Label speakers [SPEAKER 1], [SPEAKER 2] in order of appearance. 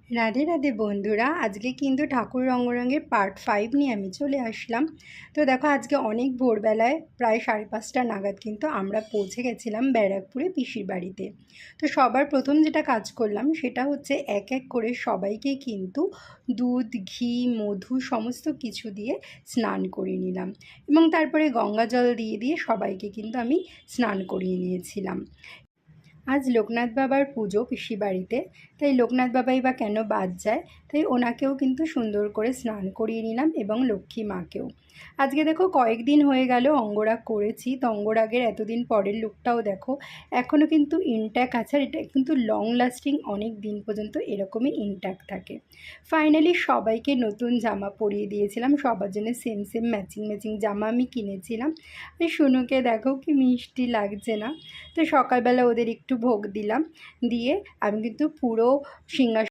[SPEAKER 1] রাধে রাধে বন্ধুরা, আজকে কিন্তু ঠাকুর রঙ্গরঙের পার্ট 5 নিয়ে আমি চলে আসলাম। তো দেখো, আজকে অনেক ভোরবেলায় প্রায় 5:30 নাগাদ কিন্তু আমরা পৌঁছে গেছিলাম ব্যারাকপুরে পিসির বাড়িতে। তো সবার প্রথম যেটা কাজ করলাম সেটা হচ্ছে এক এক করে সবাইকে কিন্তু দুধ, ঘি, মধু সমস্ত কিছু দিয়ে স্নান করিয়ে নিলাম এবং তারপরে গঙ্গা জল দিয়ে দিয়ে সবাইকে কিন্তু আমি স্নান করিয়ে নিয়েছিলাম। আজ লোকনাথ বাবার পুজো পিসি বাড়িতে, তাই লোকনাথ বাবাই বা কেন বাদ যায়, তাই ওনাকেও কিন্তু সুন্দর করে স্নান করিয়ে নিলাম এবং লক্ষ্মী মাকেও। আজকে দেখো, কয়েকদিন হয়ে গেল অঙ্গরাগ করেছি, তো অঙ্গরাগের এতদিন পরের লুকটাও দেখো এখনও কিন্তু ইনট্যাক্ট আছে, আর এটা কিন্তু লং লাস্টিং, অনেক দিন পর্যন্ত এরকমই ইনট্যাক্ট থাকে। ফাইনালি সবাইকে নতুন জামা পরিয়ে দিয়েছিলাম, সবার জন্য সেম সেম ম্যাচিং ম্যাচিং জামা আমি কিনেছিলাম। আর শুনুকে দেখো কি মিষ্টি লাগছে না। তো সকালবেলা ওদের একটু ভোগ দিলাম, দিয়ে আমি কিন্তু পুরো সিংহাসন